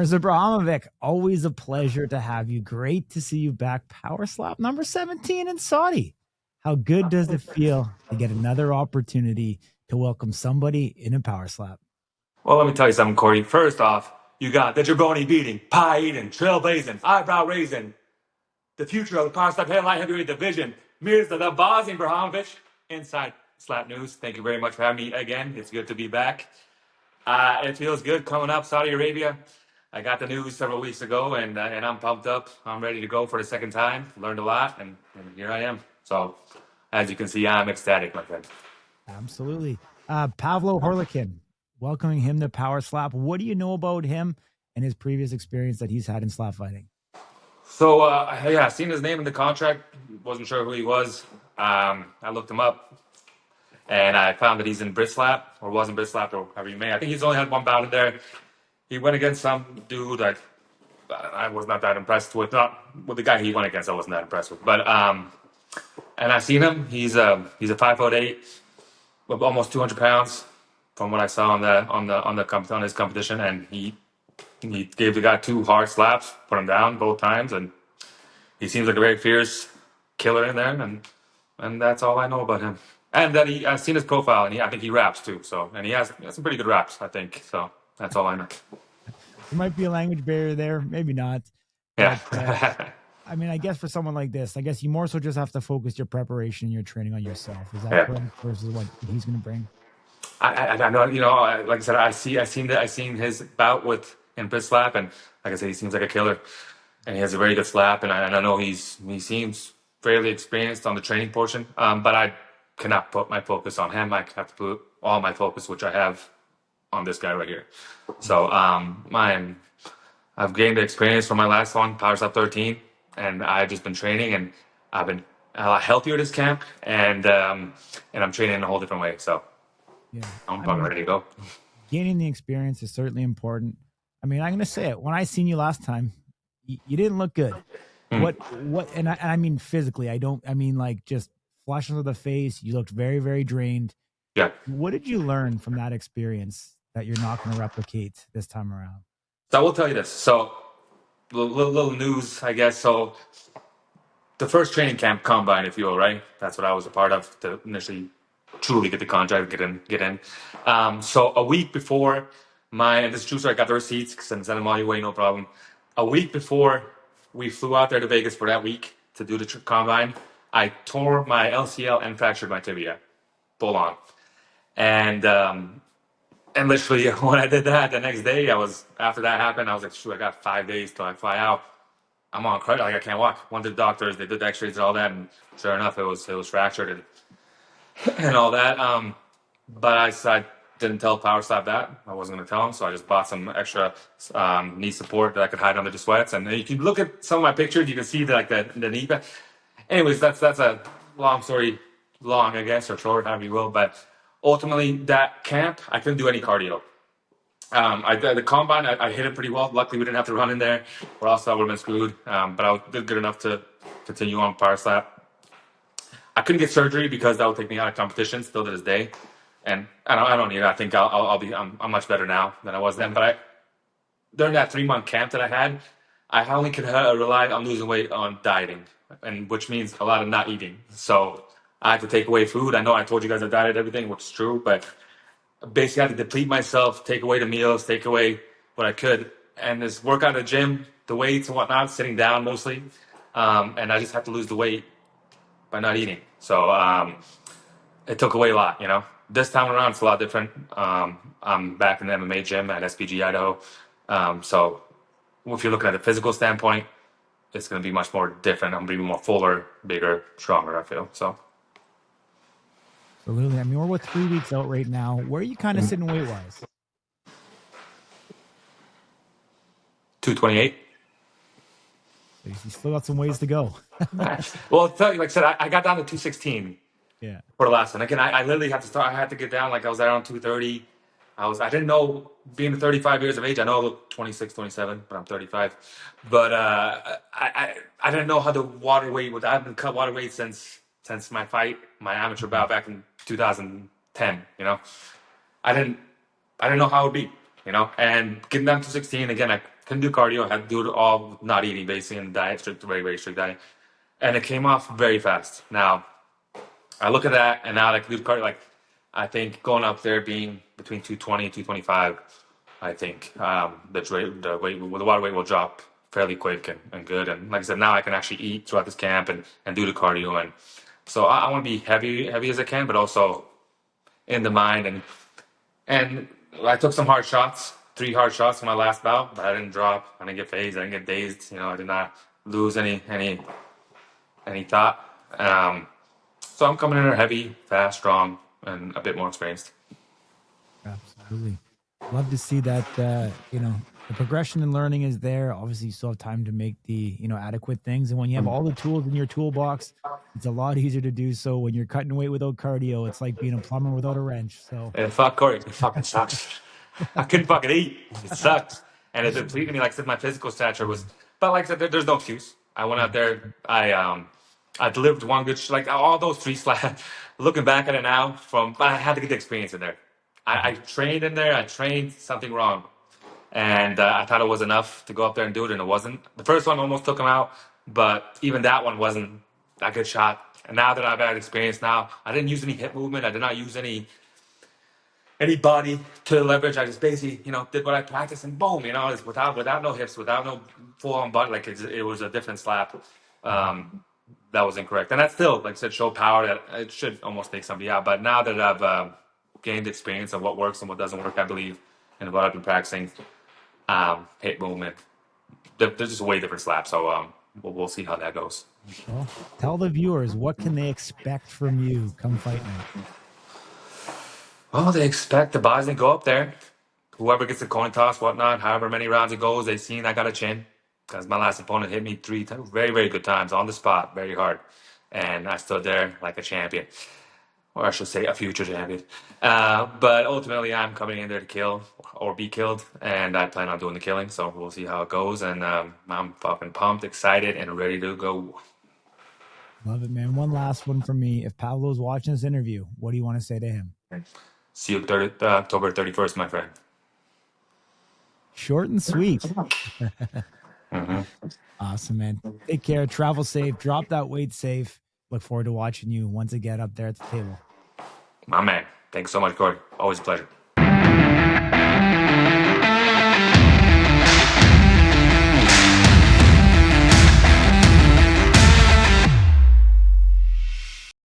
Mirza Berhamovic, always a pleasure to have you. Great to see you back. PowerSlap number 17 in Saudi. How good does it feel to get another opportunity to welcome somebody in a PowerSlap? Well, let me tell you something, Corey. First off, you got the jabroni beating, pie eating, trailblazing, eyebrow raising, the future of the PowerSlap headlight heavyweight division. Mirza the Bossing Berhamovic, Inside Slap News. Thank you very much for having me again. It's good to be back. It feels good coming up, Saudi Arabia. I got the news several weeks ago, and I'm pumped up. I'm ready to go for the second time. Learned a lot, and here I am. So, as you can see, I'm ecstatic, my friend. Absolutely. Pavol Horelican, welcoming him to PowerSlap. What do you know about him and his previous experience that he's had in slap fighting? So, yeah, seen his name in the contract. Wasn't sure who he was. I looked him up, and I found that he's in Britslap, or was in Britslap, or however you may. I think he's only had one bout in there. He went against some dude that I was not that impressed with. Not with the guy he went against, I wasn't that impressed with. But and I've seen him. He's a 5'8", with almost 200 pounds, from what I saw on his competition, and he gave the guy two hard slaps, put him down both times, and he seems like a very fierce killer in there, and that's all I know about him. And that I've seen his profile, and I think he raps too. So, and he has some pretty good raps, I think. So that's all I know. There might be a language barrier there, maybe not. Yeah. But, I mean, I guess for someone like this, I guess you more so just have to focus your preparation, your training on yourself. Is that correct versus what he's going to bring? I know, like I said, I seen his bout in Britslap, and like I said, he seems like a killer, and he has a very good slap, and I know he seems fairly experienced on the training portion, but I cannot put my focus on him. I have to put all my focus, which I have, on this guy right here. So I've gained the experience from my last one, PowerSlap 13, and I've just been training, and I've been a lot healthier this camp, and I'm training in a whole different way. So yeah, I'm ready to go. Gaining the experience is certainly important. I mean, I'm going to say it. When I seen you last time, you didn't look good. What? And I mean physically. I mean like just flushes of the face. You looked very, very drained. Yeah. What did you learn from that experience that you're not going to replicate this time around? So I will tell you this. So little news, I guess. So the first training camp combine, if you will, right? That's what I was a part of to initially truly get the contract, get in. So a week before and this is true, so I got the receipts, send them all your way, no problem. A week before we flew out there to Vegas for that week to do the combine, I tore my LCL and fractured my tibia, full on. And literally when I did that, the next day after that happened, I was like, shoot, I got 5 days till I fly out. I'm on credit, like I can't walk. Went to the doctors, they did the x-rays and all that, and sure enough, it was fractured and all that. But I didn't tell PowerSlap that. I wasn't going to tell them, so I just bought some extra knee support that I could hide under the sweats. And you can look at some of my pictures, you can see the knee. Anyways, that's a long story, I guess, or short, however you will. But ultimately, that camp, I couldn't do any cardio. The combine, I hit it pretty well. Luckily, we didn't have to run in there, or else I would have been screwed. But I did good enough to continue on PowerSlap. I couldn't get surgery because that would take me out of competition still to this day. And I don't need it. I think I'm much better now than I was then. But during that 3-month camp that I had, I only could rely on losing weight on dieting, and which means a lot of not eating. So I had to take away food. I know I told you guys I dieted everything, which is true, but basically I had to deplete myself, take away the meals, take away what I could, and just work out at the gym, the weights and whatnot, sitting down mostly. And I just had to lose the weight by not eating. So it took away a lot, This time around, it's a lot different. I'm back in the MMA gym at SBG Idaho. So if you're looking at the physical standpoint, it's going to be much more different. I'm going to be more fuller, bigger, stronger, I feel. So. Absolutely. I mean, we're 3 weeks out right now. Where are you kind of sitting weight-wise? 228. So you still got some ways to go. Well, like I said, I got down to 216. Yeah. For the last one. Again, I literally had to start. I had to get down. Like I was around 230. I didn't know, being 35 years of age. I know I look 26, 27, but I'm 35. But I didn't know how the water weight would. I haven't cut water weight since my fight, my amateur bout back in 2010. I didn't know how it would be. And getting down to 16 again. I couldn't do cardio. I had to do it all not eating, basically, and diet, strict, very, very strict diet. And it came off very fast. Now, I look at that, and now like do cardio, like I think going up there being between 220 and 225, I think the water weight will drop fairly quick and good. And like I said, now I can actually eat throughout this camp and do the cardio. And so I want to be heavy as I can, but also in the mind. And I took some hard shots, 3 hard shots in my last bout, but I didn't drop. I didn't get phased. I didn't get dazed. I did not lose any thought. So I'm coming in there heavy, fast, strong, and a bit more experienced. Absolutely. Love to see that, the progression and learning is there. Obviously, you still have time to make the, adequate things. And when you have all the tools in your toolbox, it's a lot easier to do so. When you're cutting weight without cardio, it's like being a plumber without a wrench. So, And fuck Corey, it fucking sucks. I couldn't fucking eat. It sucks. And it depleted me. Like I said, my physical stature was, but like I said, there's no excuse. I went out there. I delivered one good, like all those 3 slaps. Looking back at it now, but I had to get the experience in there. I trained in there. I trained something wrong. And I thought it was enough to go up there and do it, and it wasn't. The first one almost took him out, but even that one wasn't a good shot. And now that I've had experience now, I didn't use any hip movement. I did not use any body to leverage. I just basically, did what I practiced, and boom, it's without no hips, without no full on body. Like it was a different slap. That was incorrect, and that still, like I said, showed power that it should almost take somebody out. But now that I've gained experience of what works and what doesn't work, I believe, and what I've been practicing, hip movement, there's just a way different slaps. So we'll see how that goes. Well, tell the viewers, what can they expect from you come fight night? Well, they expect the boys to go up there. Whoever gets the coin toss, whatnot, however many rounds it goes, they've seen I got a chin. Because my last opponent hit me 3 times, very, very good times on the spot, very hard. And I stood there like a champion. Or I should say a future champion. But ultimately, I'm coming in there to kill or be killed. And I plan on doing the killing. So we'll see how it goes. And I'm fucking pumped, excited, and ready to go. Love it, man. One last one for me. If Pavlo's watching this interview, what do you want to say to him? See you October 31st, my friend. Short and sweet. Awesome, man. Take care. Travel safe. Drop that weight safe. Look forward to watching you once again up there at the table. My man. Thanks so much, Corey. Always a pleasure.